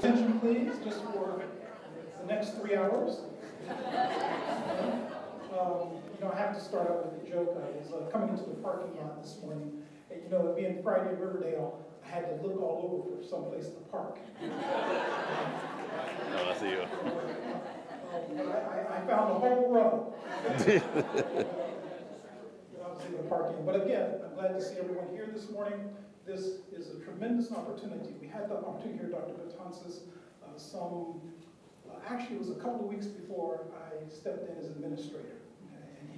attention, please, just for the next 3 hours. I have to start out with a joke. I was coming into the parking lot this morning, and it being Friday in Riverdale, I had to look all over for someplace to park. I see you. I found a whole row. Obviously, the parking. But again, I'm glad to see everyone here this morning. This is a tremendous opportunity. We had the opportunity here, Dr. Betances, actually it was a couple of weeks before I stepped in as administrator.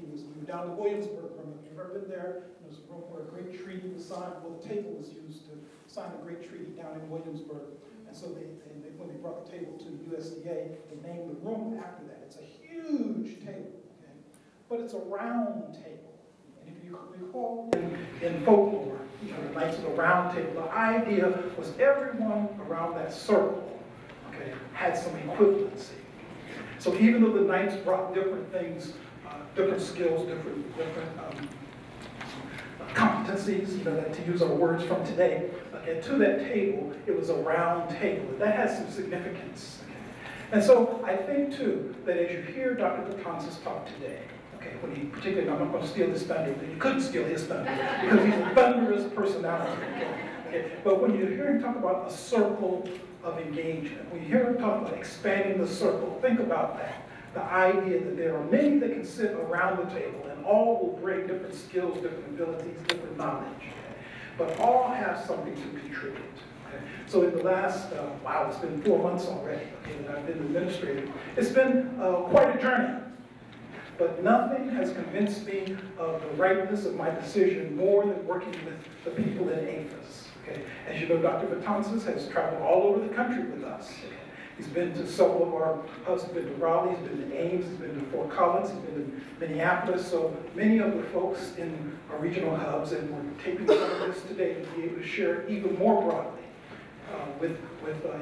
We were down in the Williamsburg room. If you've ever been there, there was a room where a great treaty was signed. Well, the table was used to sign a great treaty down in Williamsburg. And so when they brought the table to USDA, they named the room after that. It's a huge table, okay? But it's a round table. And if you recall in folklore, the Knights of the Round Table, the idea was everyone around that circle, okay, had some equivalency. So even though the knights brought different things, different skills, different competencies, to use our words from today, and to that table, it was a round table. That has some significance. Okay? And so I think, too, that as you hear Dr. Betances talk today, okay, particularly, I'm not going to steal his thunder, but you couldn't steal his thunder, because he's a thunderous personality. Okay? But when you hear him talk about a circle of engagement, when you hear him talk about expanding the circle, think about that. The idea that there are many that can sit around the table and all will bring different skills, different abilities, different knowledge, okay? But all have something to contribute. Okay? So in the last, it's been 4 months already, okay, that I've been administrator. It's been quite a journey, but nothing has convinced me of the rightness of my decision more than working with the people in APHIS. Okay? As you know, Dr. Betances has traveled all over the country with us. Okay? He's been to several of our hubs. He's been to Raleigh, he's been to Ames, he's been to Fort Collins, he's been to Minneapolis. So many of the folks in our regional hubs, and we're taping some of this today to be able to share even more broadly with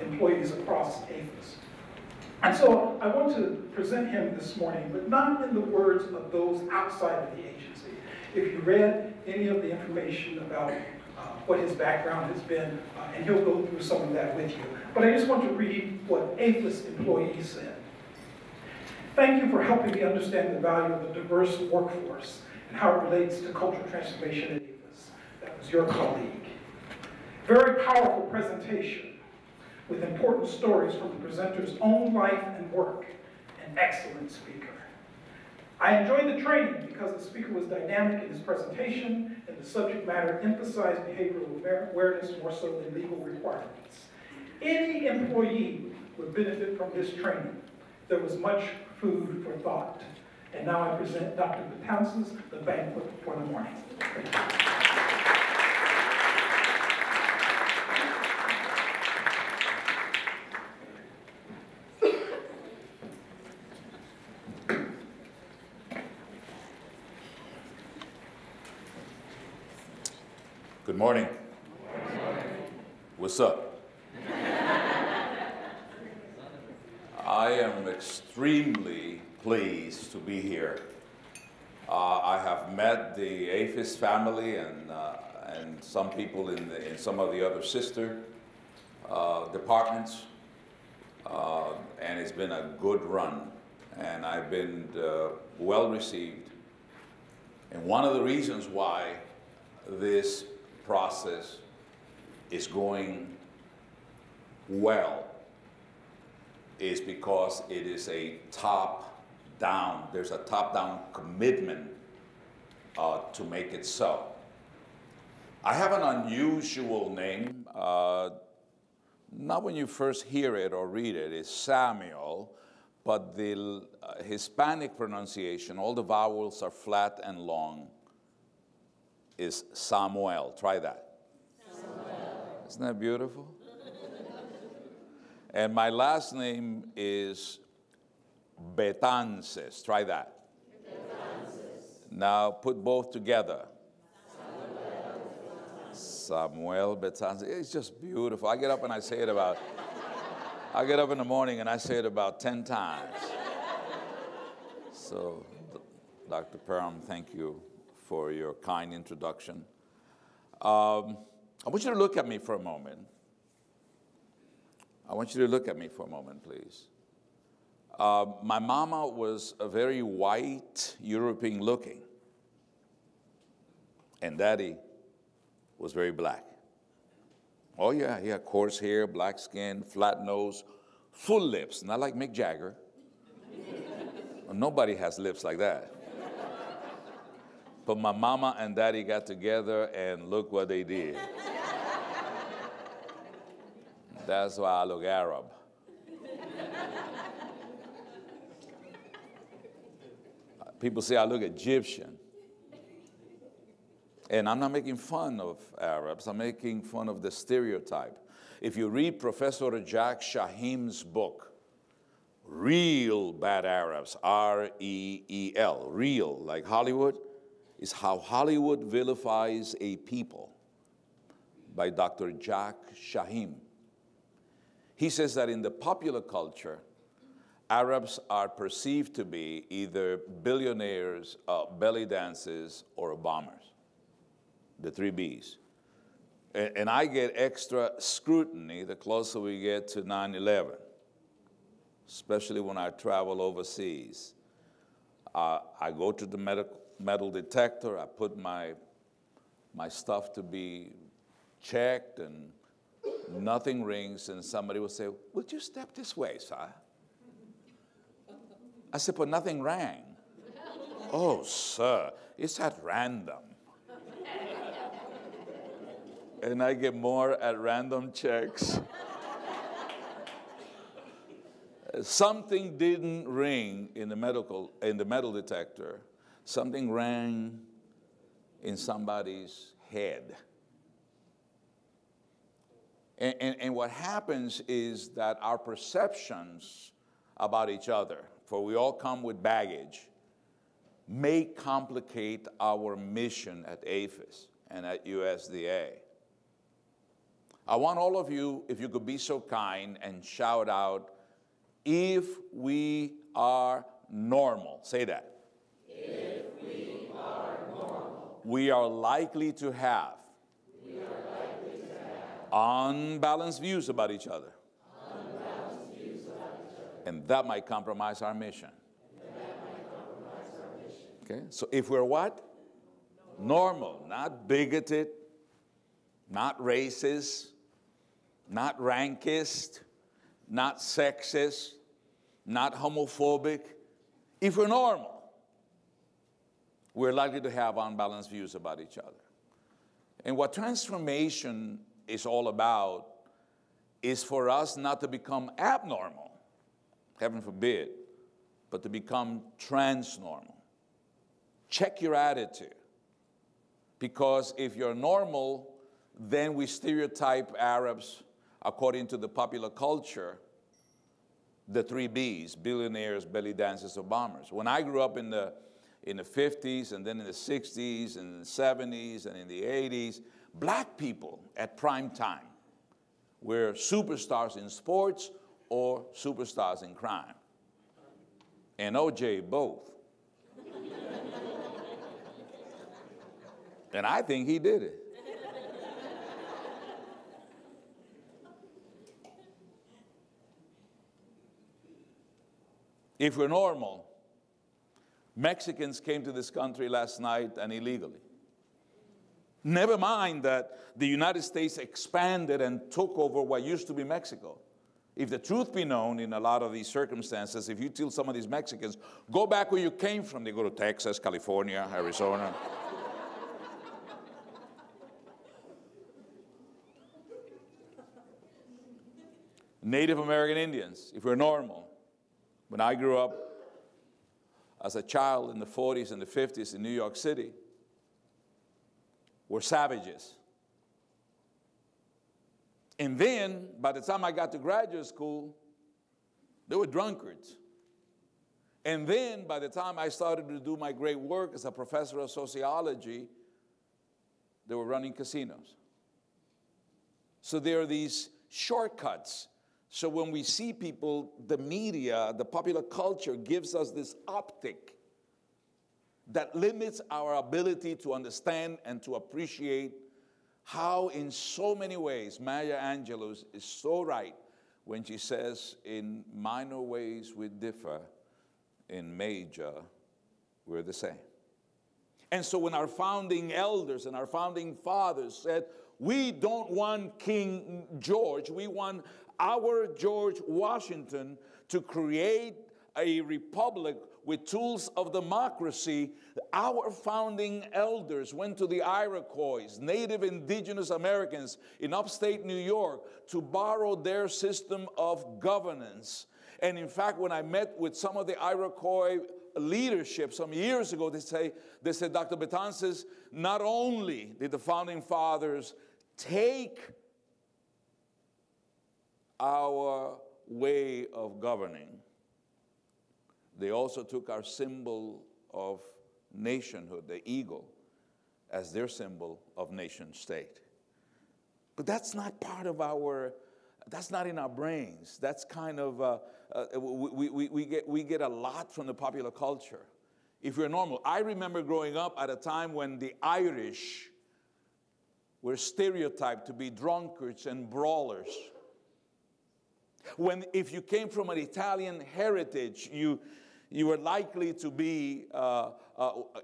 employees across APHIS. And so I want to present him this morning, but not in the words of those outside of the agency. If you read any of the information about what his background has been, and he'll go through some of that with you. But I just want to read what APHIS employees said. Thank you for helping me understand the value of a diverse workforce and how it relates to cultural transformation at APHIS. That was your colleague. Very powerful presentation with important stories from the presenter's own life and work. An excellent speaker. I enjoyed the training because the speaker was dynamic in his presentation and the subject matter emphasized behavioral awareness more so than legal requirements. Any employee would benefit from this training. There was much food for thought. And now I present Dr. Betances, the banquet for the morning. Thank you. Good morning. What's up? I am extremely pleased to be here. I have met the APHIS family and some people in some of the other sister departments, and it's been a good run, and I've been well received. And one of the reasons why this process is going well is because it is a top-down, there's a top-down commitment to make it so. I have an unusual name, not when you first hear it or read it, it's Samuel, but the Hispanic pronunciation, all the vowels are flat and long, is Samuel. Try that. Samuel. Isn't that beautiful? And my last name is Betances. Try that. Betances. Now put both together. Samuel Betances. It's just beautiful. I get up and I say it about, I get up in the morning and I say it about 10 times. So, Dr. Perham, thank you for your kind introduction. I want you to look at me for a moment. I want you to look at me for a moment, please. My mama was a very white, European looking. And daddy was very black. Oh yeah, he had coarse hair, black skin, flat nose, full lips, not like Mick Jagger. Nobody has lips like that. But my mama and daddy got together and look what they did. That's why I look Arab. People say I look Egyptian. And I'm not making fun of Arabs, I'm making fun of the stereotype. If you read Professor Jack Shaheen's book, Real Bad Arabs, R-E-E-L, real, like Hollywood, is how Hollywood vilifies a people, by Dr. Jack Shaheen. He says that in the popular culture, Arabs are perceived to be either billionaires, belly dancers, or bombers. The 3 Bs. And I get extra scrutiny the closer we get to 9/11, especially when I travel overseas. I go to the metal detector, I put my stuff to be checked, and nothing rings, and somebody will say, "Would you step this way, sir?" I said, "But nothing rang." "Oh, sir, it's at random." And I get more at random checks. Something didn't ring in the metal detector. Something rang in somebody's head. And what happens is that our perceptions about each other, for we all come with baggage, may complicate our mission at APHIS and at USDA. I want all of you, if you could be so kind and shout out, "If we are normal." Say that. If we are normal, we are likely to have unbalanced views about each other. And that might compromise our mission. Okay, so if we're what? Normal, not bigoted, not racist, not rankist, not sexist, not homophobic. If we're normal, we're likely to have unbalanced views about each other. And what transformation is all about is for us not to become abnormal, heaven forbid, but to become transnormal. Check your attitude. Because if you're normal, then we stereotype Arabs according to the popular culture, the 3 Bs, billionaires, belly dancers, or bombers. When I grew up in the 50s, and then in the 60s, and the 70s, and in the 80s, black people at prime time were superstars in sports or superstars in crime. And OJ both. And I think he did it. If we're normal, Mexicans came to this country last night and illegally. Never mind that the United States expanded and took over what used to be Mexico. If the truth be known in a lot of these circumstances, if you tell some of these Mexicans, go back where you came from, they go to Texas, California, Arizona. Native American Indians, if we're normal. When I grew up as a child in the 40s and the 50s in New York City, were savages. And then, by the time I got to graduate school, they were drunkards. And then, by the time I started to do my great work as a professor of sociology, they were running casinos. So there are these shortcuts. So when we see people, the media, the popular culture gives us this optic that limits our ability to understand and to appreciate how in so many ways Maya Angelou is so right when she says, in minor ways we differ, in major we're the same. And so when our founding elders and our founding fathers said, we don't want King George, we want our George Washington to create a republic with tools of democracy, our founding elders went to the Iroquois, native indigenous Americans in upstate New York, to borrow their system of governance. And in fact, when I met with some of the Iroquois leadership some years ago, they said, Dr. Betances, not only did the founding fathers take our way of governing, they also took our symbol of nationhood, the eagle, as their symbol of nation state. But that's not part of our, that's not in our brains. That's kind of, we get a lot from the popular culture. If you're normal, I remember growing up at a time when the Irish were stereotyped to be drunkards and brawlers. When if you came from an Italian heritage, you were likely to be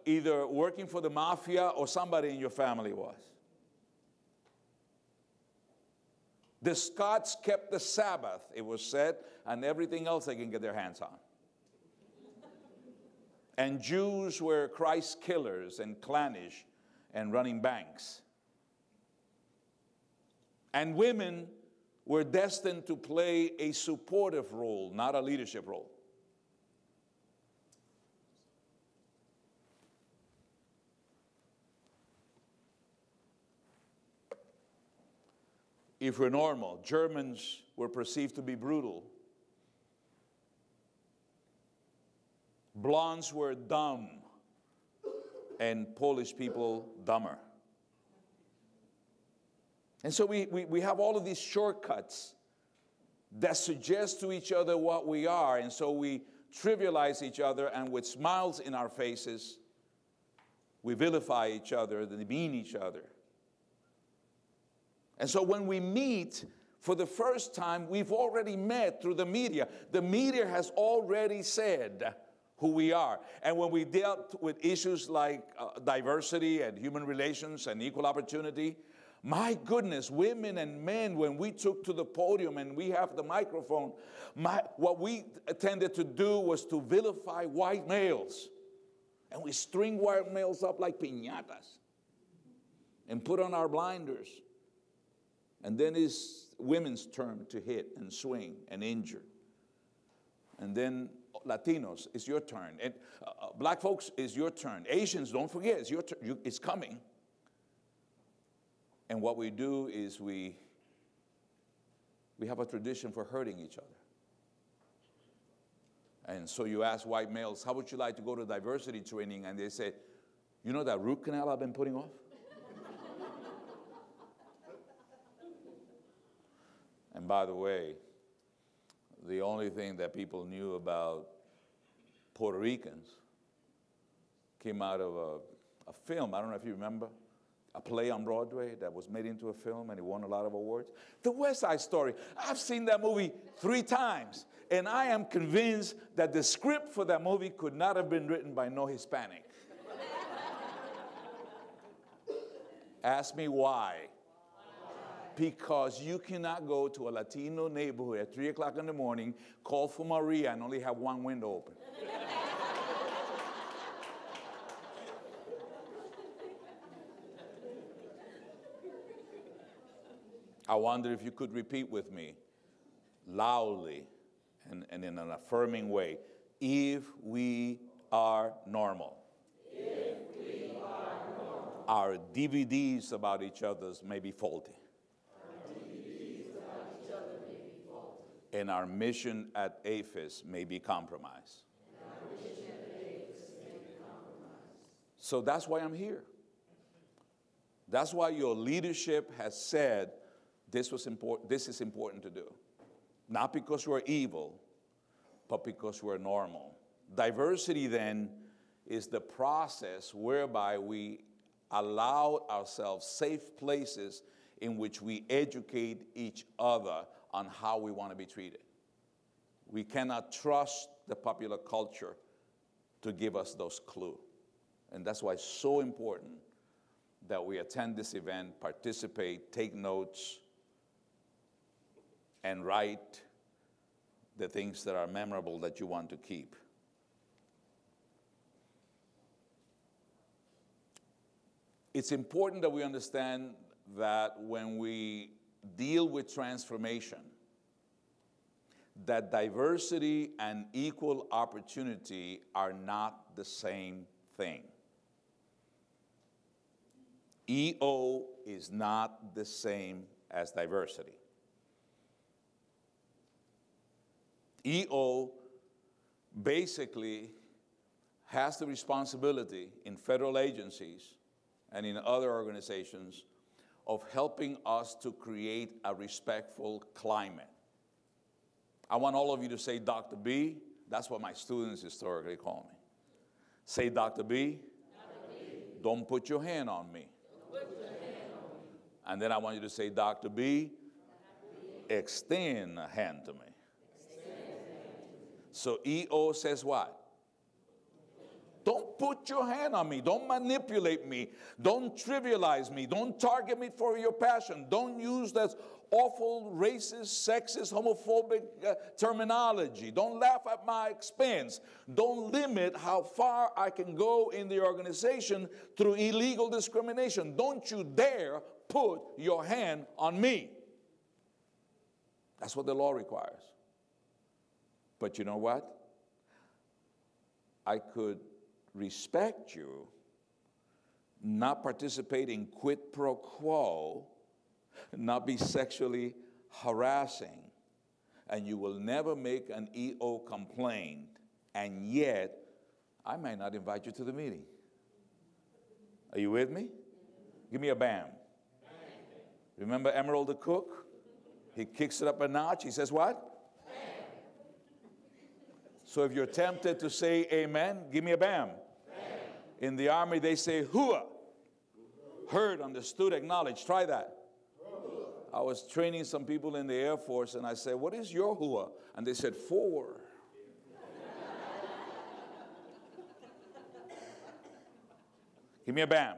either working for the mafia or somebody in your family was. The Scots kept the Sabbath, it was said, and everything else they can get their hands on. And Jews were Christ killers and clannish and running banks. And women were destined to play a supportive role, not a leadership role. If we're normal, Germans were perceived to be brutal. Blondes were dumb, and Polish people dumber. And so we have all of these shortcuts that suggest to each other what we are, and so we trivialize each other, and with smiles in our faces, we vilify each other, demean each other. And so when we meet for the first time, we've already met through the media. The media has already said who we are. And when we dealt with issues like diversity and human relations and equal opportunity, my goodness, women and men, when we took to the podium and we have the microphone, what we tended to do was to vilify white males. And we string white males up like piñatas and put on our blinders. And then it's women's turn to hit and swing and injure. And then Latinos, it's your turn. And black folks, it's your turn. Asians, don't forget, it's your turn. It's coming. And what we do is we have a tradition for hurting each other. And so you ask white males, how would you like to go to diversity training? And they say, you know that root canal I've been putting off? And by the way, the only thing that people knew about Puerto Ricans came out of a film. I don't know if you remember, a play on Broadway that was made into a film and it won a lot of awards. The West Side Story. I've seen that movie 3 times, and I am convinced that the script for that movie could not have been written by no Hispanic. Ask me why. Because you cannot go to a Latino neighborhood at 3 o'clock in the morning, call for Maria, and only have one window open. I wonder if you could repeat with me, loudly and in an affirming way, if we are normal. If we are normal. Our DVDs about each other's may be faulty. And our mission at APHIS may be compromised. So that's why I'm here. That's why your leadership has said this is important to do. Not because we're evil, but because we're normal. Diversity then is the process whereby we allow ourselves safe places in which we educate each other on how we want to be treated. We cannot trust the popular culture to give us those clues. And that's why it's so important that we attend this event, participate, take notes, and write the things that are memorable that you want to keep. It's important that we understand that when we deal with transformation, that diversity and equal opportunity are not the same thing. EO is not the same as diversity. EO basically has the responsibility in federal agencies and in other organizations of helping us to create a respectful climate. I want all of you to say Dr. B. That's what my students historically call me. Say Dr. B. Dr. B. Don't put your hand on me. And then I want you to say, Dr. B, extend a hand to me. So EO says what? Don't put your hand on me. Don't manipulate me. Don't trivialize me. Don't target me for your passion. Don't use that awful racist, sexist, homophobic terminology. Don't laugh at my expense. Don't limit how far I can go in the organization through illegal discrimination. Don't you dare put your hand on me. That's what the law requires. But you know what? I could respect you, not participate in quid pro quo, not be sexually harassing, and you will never make an EO complaint, and yet I might not invite you to the meeting. Are you with me? Give me a bam. Remember Emerald the cook? He kicks it up a notch. He says what? So if you're tempted to say amen, give me a bam. In the army, they say hooah. Heard, understood, acknowledged. Try that. I was training some people in the Air Force, and I said, what is your hooah? And they said, 4. Give me a bam.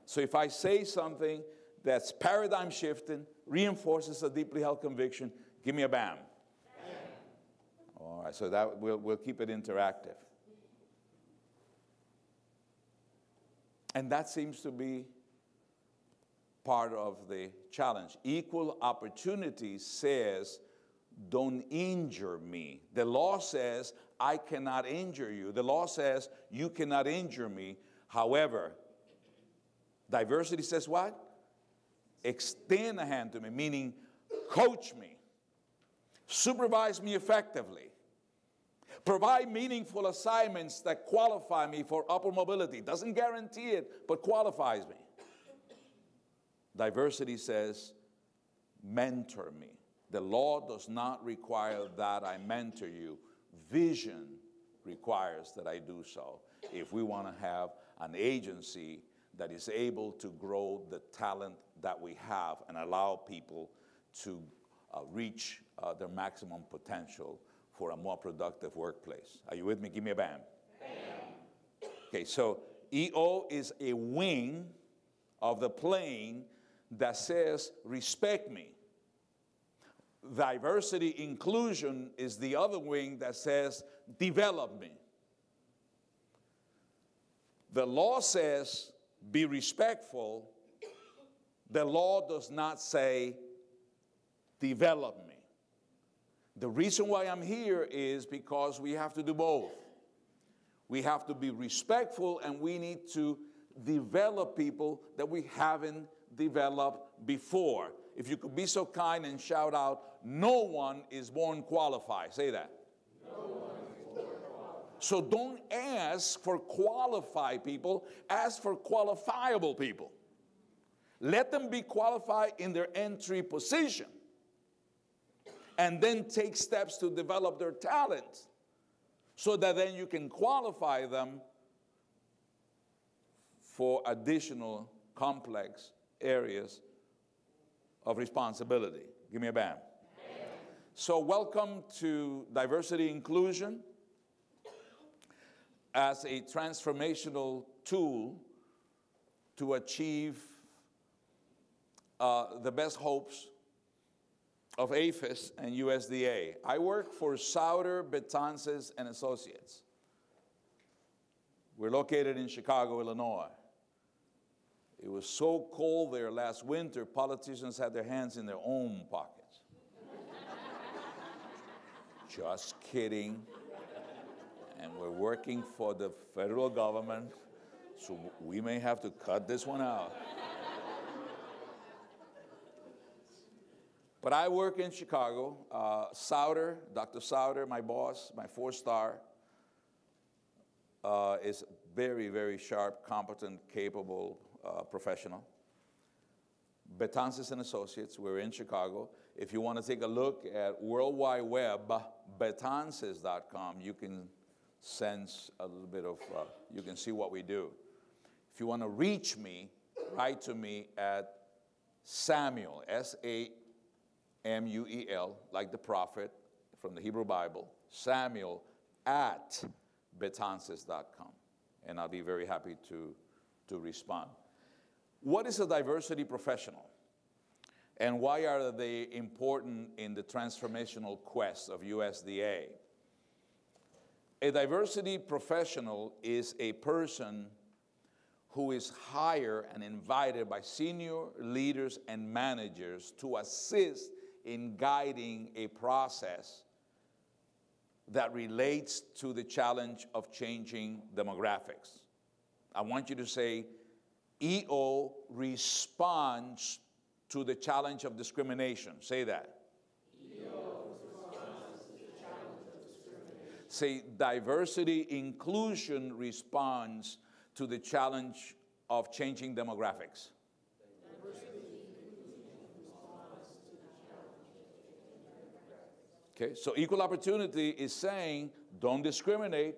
So if I say something that's paradigm shifting, reinforces a deeply held conviction, give me a bam. All right, so that we'll keep it interactive. And that seems to be part of the challenge. Equal opportunity says, don't injure me. The law says, I cannot injure you. The law says, you cannot injure me. However, diversity says what? Extend a hand to me, meaning coach me. Supervise me effectively. Provide meaningful assignments that qualify me for upper mobility. Doesn't guarantee it, but qualifies me. Diversity says, mentor me. The law does not require that I mentor you. Vision requires that I do so if we want to have an agency that is able to grow the talent that we have and allow people to reach their maximum potential for a more productive workplace. Are you with me? Give me a bam. Bam. Okay, so EO is a wing of the plane that says, respect me. Diversity inclusion is the other wing that says, develop me. The law says, be respectful. The law does not say, develop me. The reason why I'm here is because we have to do both. We have to be respectful, and we need to develop people that we haven't developed before. If you could be so kind and shout out, no one is born qualified. Say that. No one is born qualified. So don't ask for qualified people, ask for qualifiable people. Let them be qualified in their entry position, and then take steps to develop their talent so that then you can qualify them for additional complex areas of responsibility. Give me a bam. So welcome to Diversity Inclusion as a transformational tool to achieve the best hopes of APHIS and USDA. I work for Sauter, Betances, and Associates. We're located in Chicago, Illinois. It was so cold there last winter, politicians had their hands in their own pockets. Just kidding. And we're working for the federal government, so we may have to cut this one out. But I work in Chicago. Sauter, Dr. Sauter, my boss, my 4-star, is very, very sharp, competent, capable professional. Betances and Associates, we're in Chicago. If you want to take a look at World Wide Web, betances.com, you can sense a little bit of, you can see what we do. If you want to reach me, write to me at Samuel, S-A-M-U-E-L, like the prophet from the Hebrew Bible, Samuel at betances.com. And I'll be very happy to respond. What is a diversity professional? And why are they important in the transformational quest of USDA? A diversity professional is a person who is hired and invited by senior leaders and managers to assist in guiding a process that relates to the challenge of changing demographics. I want you to say, EO responds to the challenge of discrimination. Say that. EO responds to the challenge of discrimination. Say, diversity inclusion responds to the challenge of changing demographics. Okay, so equal opportunity is saying, don't discriminate.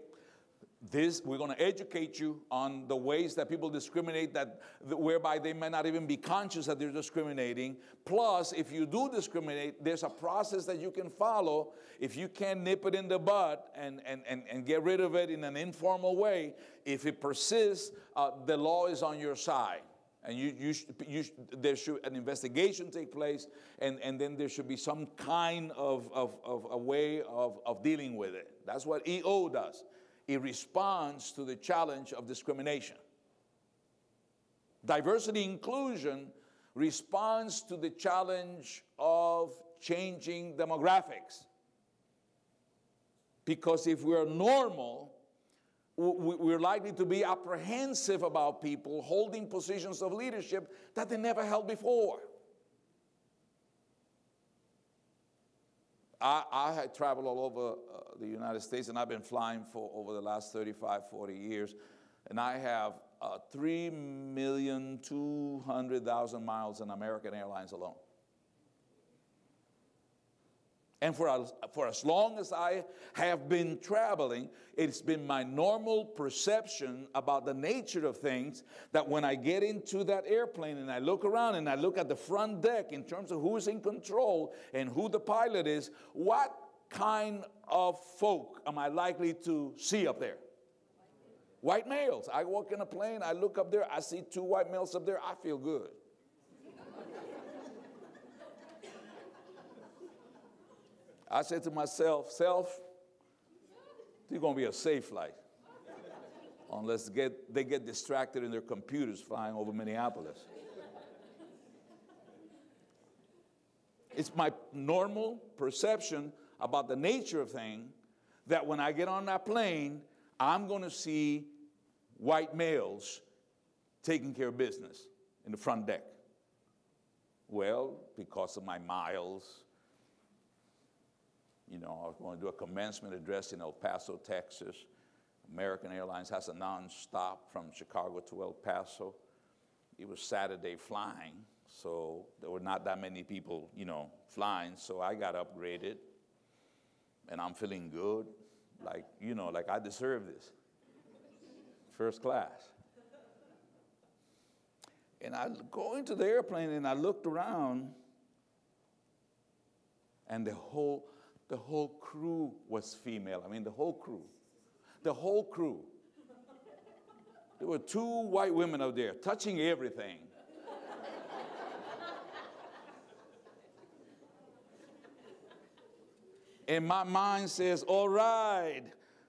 We're going to educate you on the ways that people discriminate, whereby they may not even be conscious that they're discriminating. Plus, if you do discriminate, there's a process that you can follow. If you can't nip it in the bud and get rid of it in an informal way, if it persists, the law is on your side. And there should an investigation take place, and then there should be some kind of a way of dealing with it. That's what EO does. It responds to the challenge of discrimination. Diversity inclusion responds to the challenge of changing demographics. Because if we're normal, we're likely to be apprehensive about people holding positions of leadership that they never held before. I had traveled all over the United States, and I've been flying for over the last 35, 40 years. And I have 3,200,000 miles in American Airlines alone. And for as long as I have been traveling, it's been my normal perception about the nature of things that when I get into that airplane and I look around and I look at the front deck in terms of who's in control and who the pilot is, what kind of folk am I likely to see up there? White males. I walk in a plane, I look up there, I see 2 white males up there, I feel good. I said to myself, this is going to be a safe flight. Unless they get distracted in their computers flying over Minneapolis. It's my normal perception about the nature of things that when I get on that plane, I'm going to see white males taking care of business in the front deck. Well, because of my miles, I was going to do a commencement address in El Paso, Texas. American Airlines has a non-stop from Chicago to El Paso. It was Saturday flying, so there were not that many people, flying. So I got upgraded, and I'm feeling good, like I deserve this. First class. And I go into the airplane, and I looked around, And the whole crew was female. I mean, the whole crew. The whole crew. There were 2 white women out there touching everything. And my mind says, all right,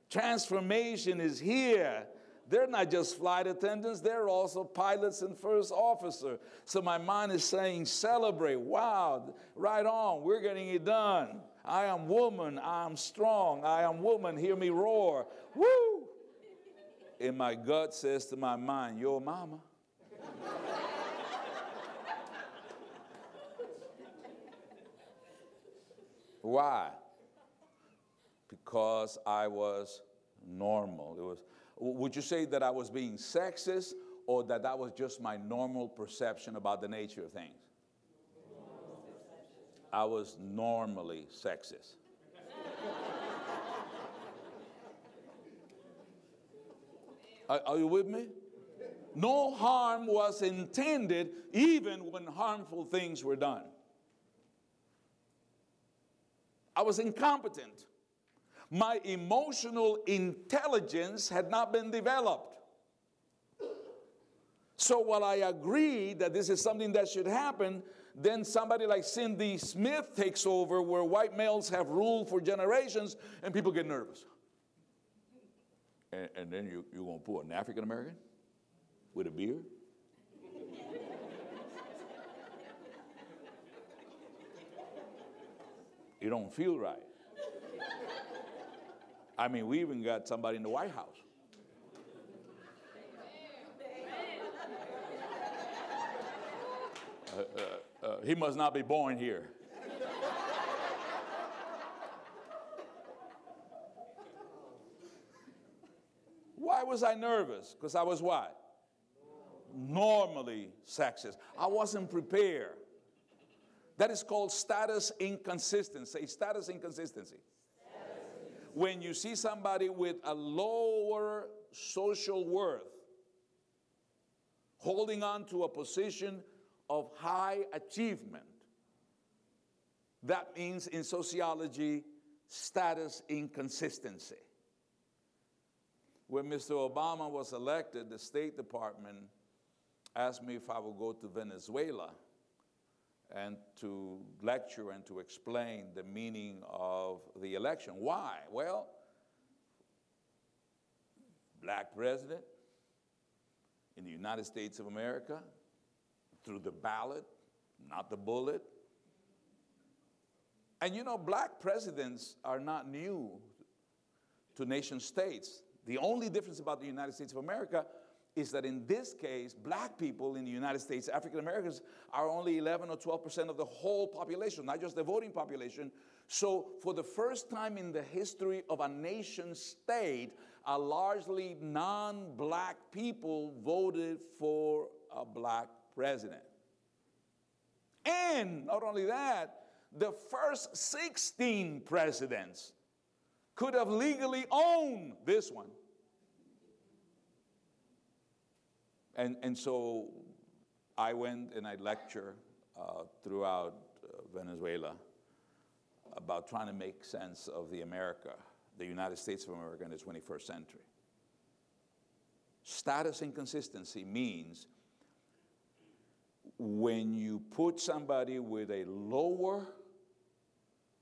transformation is here. They're not just flight attendants, they're also pilots and first officer. So my mind is saying, celebrate. Wow, right on, we're getting it done. I am woman, I am strong. I am woman, hear me roar. Woo! And my gut says to my mind, your mama. Why? Because I was normal. Would you say that I was being sexist, or that was just my normal perception about the nature of things? I was normally sexist. Are you with me? No harm was intended even when harmful things were done. I was incompetent. My emotional intelligence had not been developed. So while I agree that this is something that should happen, then somebody like Cindy Smith takes over, where white males have ruled for generations, and people get nervous. And then you're going to put an African American with a beard? It don't feel right. I mean, we even got somebody in the White House. He must not be born here. Why was I nervous? Because I was what? Normally sexist. I wasn't prepared. That is called status inconsistency. Say status inconsistency. When you see somebody with a lower social worth holding on to a position of high achievement, that means in sociology, status inconsistency. When Mr. Obama was elected, the State Department asked me if I would go to Venezuela and to lecture and to explain the meaning of the election. Why? Well, black president in the United States of America, through the ballot, not the bullet. And you know, black presidents are not new to nation states. The only difference about the United States of America is that in this case, black people in the United States, African Americans, are only 11 or 12% of the whole population, not just the voting population. So for the first time in the history of a nation state, a largely non-black people voted for a black president. And not only that, the first 16 presidents could have legally owned this one. And so I went and I lecture throughout Venezuela about trying to make sense of the United States of America in the 21st century. Status inconsistency means when you put somebody with a lower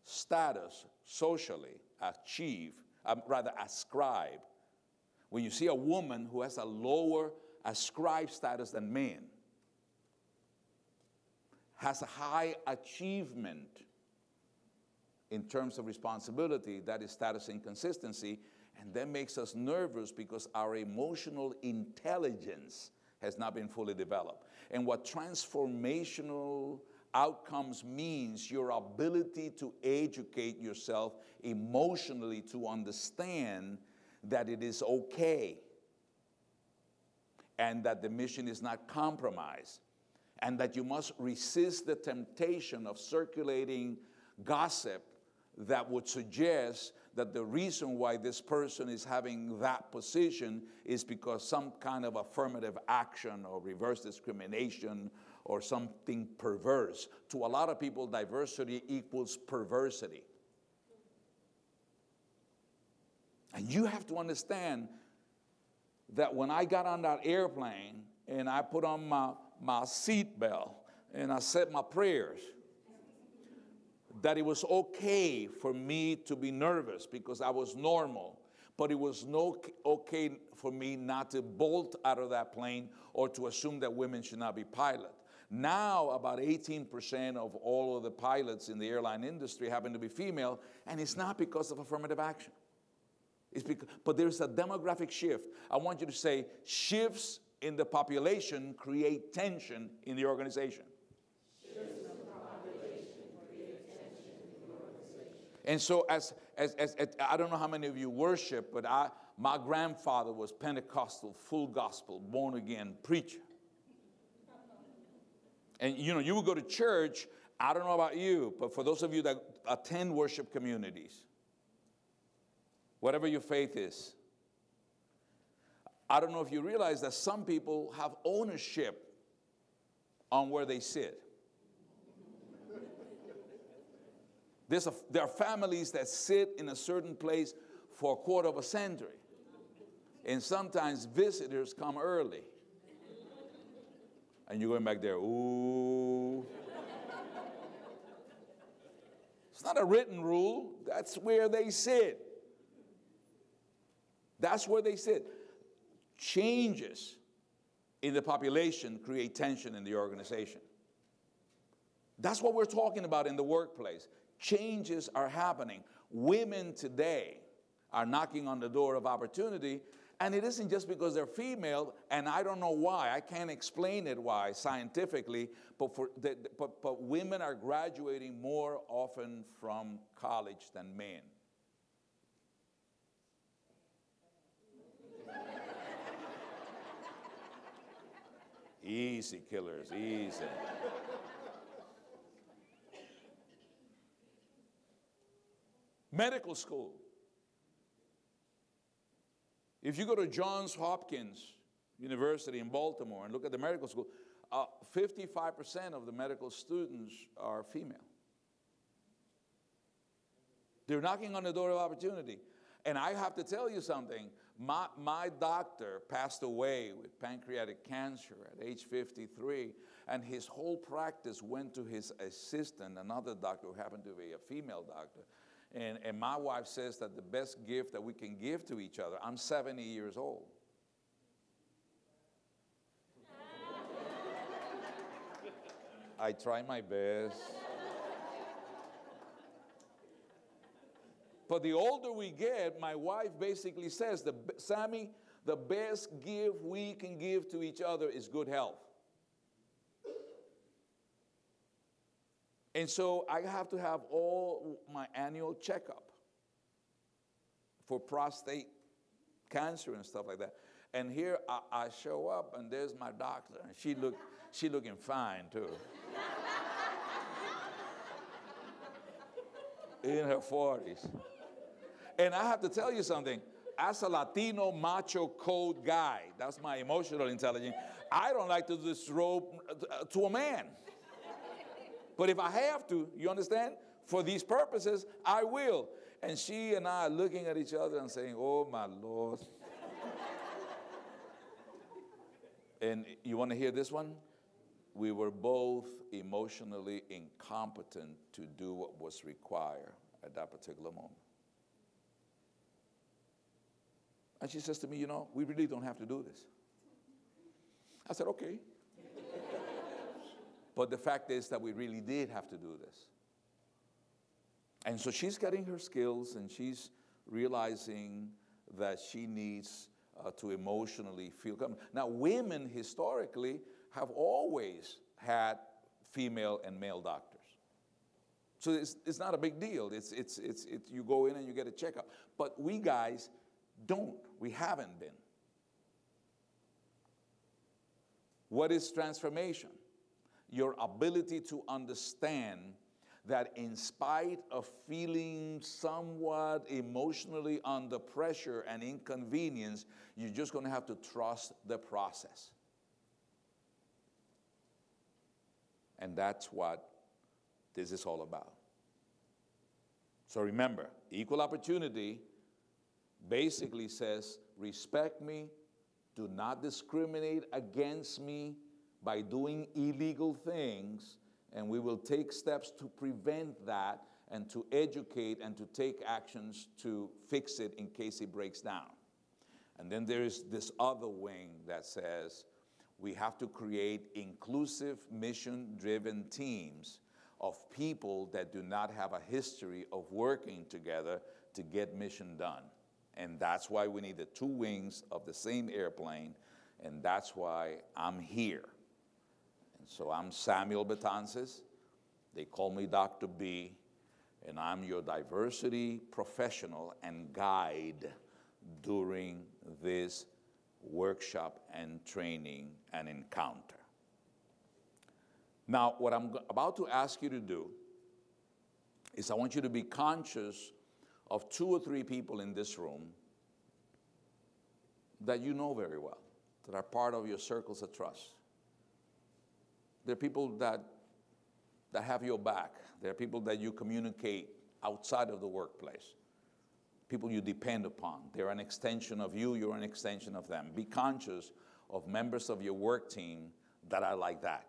status socially, ascribe. When you see a woman who has a lower ascribed status than men, has a high achievement in terms of responsibility, that is status inconsistency, and that makes us nervous because our emotional intelligence has not been fully developed. And what transformational outcomes means, your ability to educate yourself emotionally to understand that it is okay and that the mission is not compromised, and that you must resist the temptation of circulating gossip that would suggest that the reason why this person is having that position is because some kind of affirmative action or reverse discrimination or something perverse. To a lot of people, diversity equals perversity. And you have to understand that when I got on that airplane and I put on my seat belt and I said my prayers, that it was okay for me to be nervous because I was normal. But it was okay for me not to bolt out of that plane or to assume that women should not be pilots. Now, about 18% of all of the pilots in the airline industry happen to be female, and it's not because of affirmative action. But there's a demographic shift. I want you to say, shifts in the population create tension in the organization. And so as I don't know how many of you worship, but my grandfather was Pentecostal, full gospel, born again preacher. And you would go to church, I don't know about you, but for those of you that attend worship communities, whatever your faith is, I don't know if you realize that some people have ownership on where they sit. There are families that sit in a certain place for a quarter of a century. And sometimes visitors come early. And you're going back there, ooh. It's not a written rule. That's where they sit. That's where they sit. Changes in the population create tension in the organization. That's what we're talking about in the workplace. Changes are happening. Women today are knocking on the door of opportunity, and it isn't just because they're female, and I don't know why. I can't explain it why scientifically, but women are graduating more often from college than men. Easy, killers, easy. Medical school. If you go to Johns Hopkins University in Baltimore and look at the medical school, 55% of the medical students are female. They're knocking on the door of opportunity. And I have to tell you something. My doctor passed away with pancreatic cancer at age 53, and his whole practice went to his assistant, another doctor who happened to be a female doctor. And my wife says that the best gift that we can give to each other, I'm 70 years old. I try my best. But the older we get, my wife basically says, Sammy, the best gift we can give to each other is good health. And so I have to have all my annual checkup for prostate cancer and stuff like that. And here I show up, and there's my doctor, and she looking fine too. In her 40s. And I have to tell you something. As a Latino macho code guy, that's my emotional intelligence, I don't like to disrobe to a man. But if I have to, you understand? For these purposes, I will. And she and I are looking at each other and saying, oh, my Lord. And you want to hear this one? We were both emotionally incompetent to do what was required at that particular moment. And she says to me, we really don't have to do this. I said, okay. But the fact is that we really did have to do this. And so she's getting her skills, and she's realizing that she needs to emotionally feel comfortable. Now, women historically have always had female and male doctors. So it's not a big deal. It's you go in and you get a checkup. But we guys don't. We haven't been. What is transformation? Your ability to understand that in spite of feeling somewhat emotionally under pressure and inconvenience, you're just going to have to trust the process. And that's what this is all about. So remember, equal opportunity basically says, respect me, do not discriminate against me by doing illegal things, and we will take steps to prevent that and to educate and to take actions to fix it in case it breaks down. And then there is this other wing that says we have to create inclusive, mission-driven teams of people that do not have a history of working together to get mission done. And that's why we need the two wings of the same airplane, and that's why I'm here. And so I'm Samuel Betances. They call me Dr. B, and I'm your diversity professional and guide during this workshop and training and encounter. Now, what I'm about to ask you to do is I want you to be conscious of 2 or 3 people in this room that you know very well, that are part of your circles of trust. They're people that have your back. They're people that you communicate outside of the workplace. People you depend upon. They're an extension of you, you're an extension of them. Be conscious of members of your work team that are like that.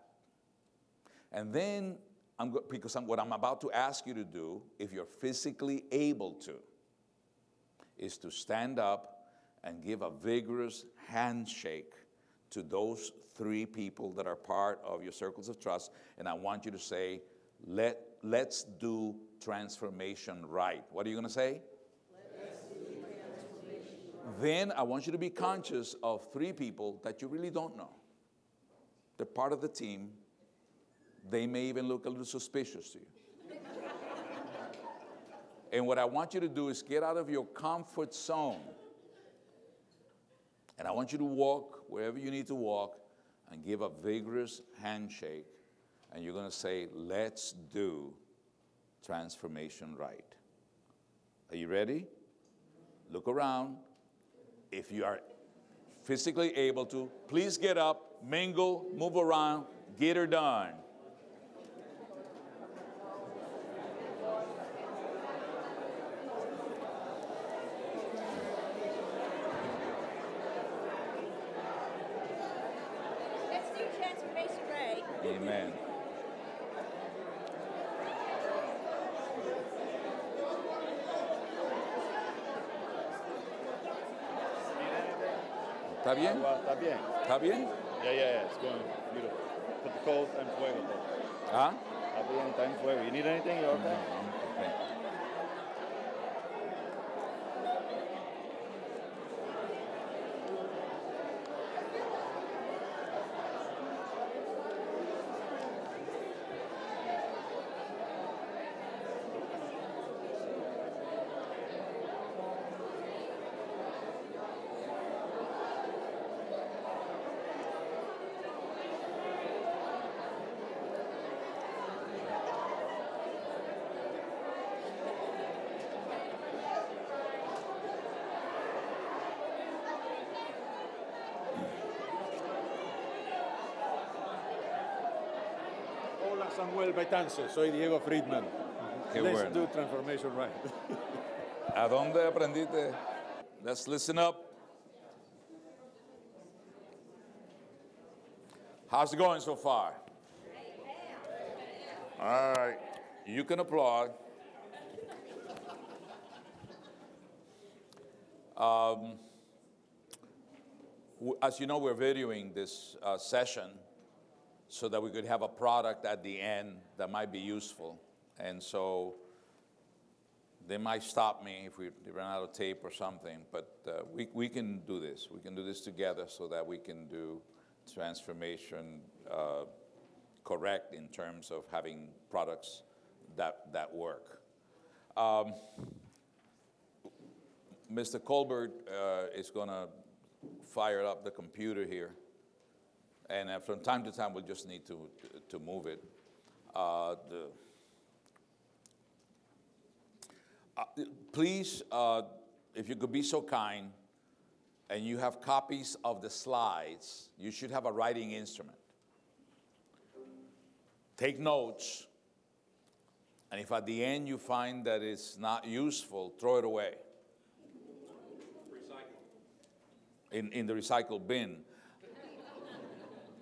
And then, what I'm about to ask you to do, if you're physically able to, is to stand up and give a vigorous handshake to those 3 people that are part of your circles of trust. And I want you to say, let's do transformation right. What are you going to say? Let's do transformation right. Then I want you to be conscious of 3 people that you really don't know. They're part of the team. They may even look a little suspicious to you. And what I want you to do is get out of your comfort zone. And I want you to walk wherever you need to walk and give a vigorous handshake. And you're going to say, let's do transformation right. Are you ready? Look around. If you are physically able to, please get up, mingle, move around, get her done. Amen. ¿Está bien? Está bien. ¿Está bien? Yeah, it's going beautiful. Put the coals en fuego. ¿Ah? Está bien, está en fuego. You need anything? You okay? Okay. Hola Samuel Betances, soy Diego Friedman. Qué Let's bueno. do transformation right. ¿A dónde aprendiste? Let's listen up. How's it going so far? All right. You can applaud. As you know, we're videoing this session so that we could have a product at the end that might be useful. And so they might stop me if we run out of tape or something, but we can do this. We can do this together so that we can do transformation correct in terms of having products that work. Mr. Colbert is going to fire up the computer here. And from time to time, we'll just need to move it. Please, if you could be so kind, and you have copies of the slides, you should have a writing instrument. take notes, and if at the end you find that it's not useful, throw it away. In the recycle bin.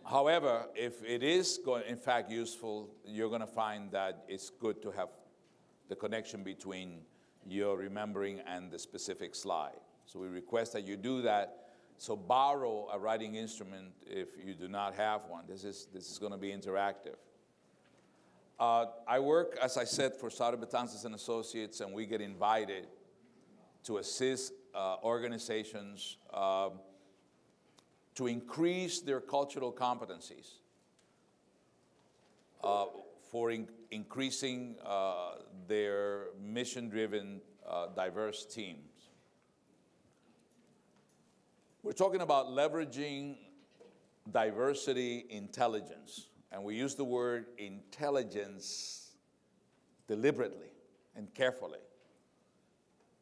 However, if it is in fact useful, you're going to find that it's good to have the connection between your remembering and the specific slide. So we request that you do that. So borrow a writing instrument if you do not have one. This is going to be interactive. I work, as I said, for Sauter Betances and Associates, and we get invited to assist organizations to increase their cultural competencies, for increasing their mission-driven, diverse teams. We're talking about leveraging diversity intelligence, and we use the word intelligence deliberately and carefully.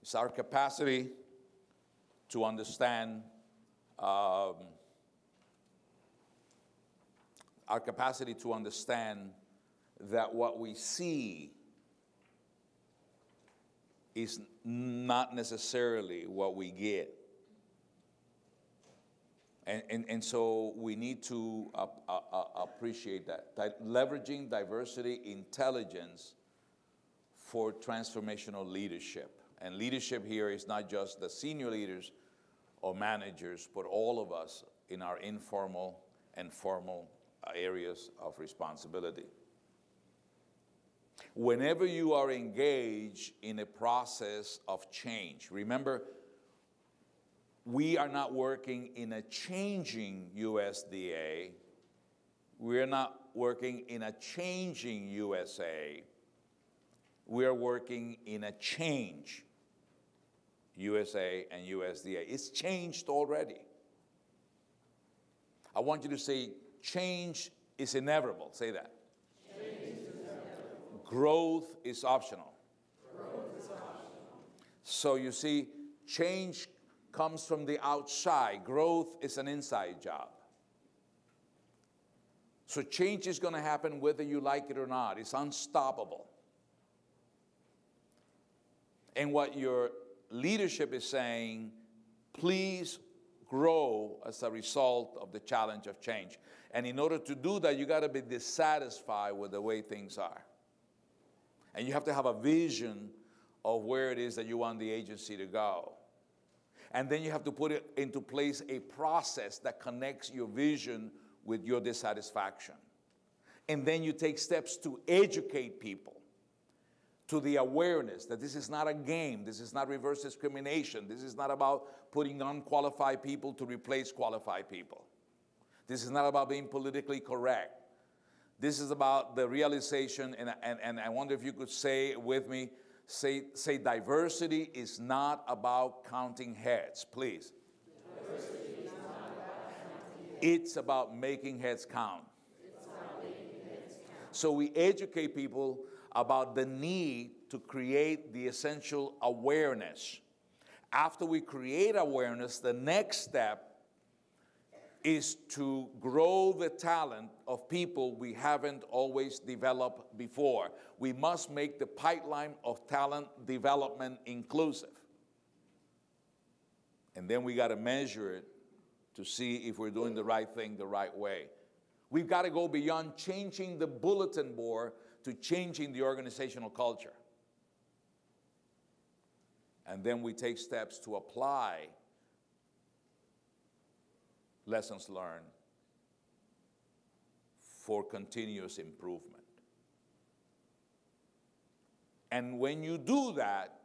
It's our capacity to understand that what we see is not necessarily what we get. And so we need to appreciate that. Leveraging diversity intelligence for transformational leadership. And leadership here is not just the senior leaders or managers, but all of us in our informal and formal areas of responsibility. Whenever you are engaged in a process of change, remember, we are not working in a changing USDA. We are not working in a changing USA. We are working in a change USA and USDA. It's changed already. I want you to say, change is inevitable. Say that. Change is inevitable. Growth is optional. Growth is optional. So you see, change comes from the outside. Growth is an inside job. So change is going to happen whether you like it or not. It's unstoppable. And what your leadership is saying, please grow as a result of the challenge of change. And in order to do that, you got to be dissatisfied with the way things are. And you have to have a vision of where it is that you want the agency to go. And then you have to put it into place a process that connects your vision with your dissatisfaction. And then you take steps to educate people to the awareness that this is not a game, this is not reverse discrimination, this is not about putting unqualified people to replace qualified people. This is not about being politically correct. This is about the realization, and I wonder if you could say with me, say diversity is not about counting heads, please. Diversity is not about counting heads. It's about making heads count. It's about making heads count. So we educate people about the need to create the essential awareness. After we create awareness, the next step is to grow the talent of people we haven't always developed before. We must make the pipeline of talent development inclusive. And then we got to measure it to see if we're doing the right thing the right way. We've got to go beyond changing the bulletin board to changing the organizational culture. And then we take steps to apply lessons learned for continuous improvement. And when you do that,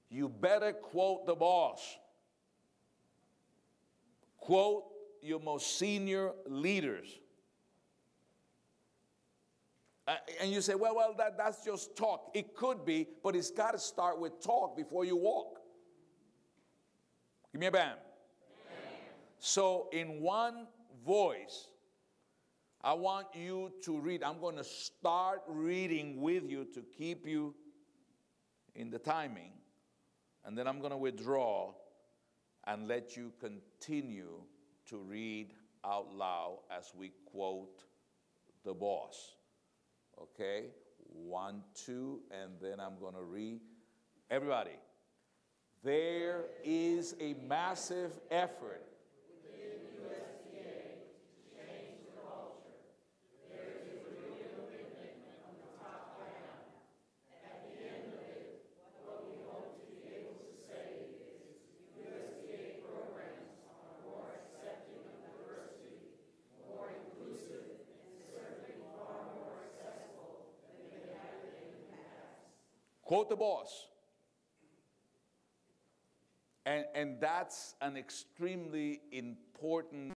you better quote the boss. Quote your most senior leaders. And you say, well, that's just talk. It could be, but it's got to start with talk before you walk. Give me a bam. So in one voice, I want you to read. I'm going to start reading with you to keep you in the timing. And then I'm going to withdraw and let you continue to read out loud as we quote the boss. Okay, 1, 2, and then I'm going to read. Everybody, there is a massive effort within USDA to change the culture. There is a real commitment from the top down. At the end of it, what we hope to be able to say is USDA programs are more accepting of diversity, more inclusive, and certainly far more accessible than they have been in the past. Quote the boss. And that's an extremely important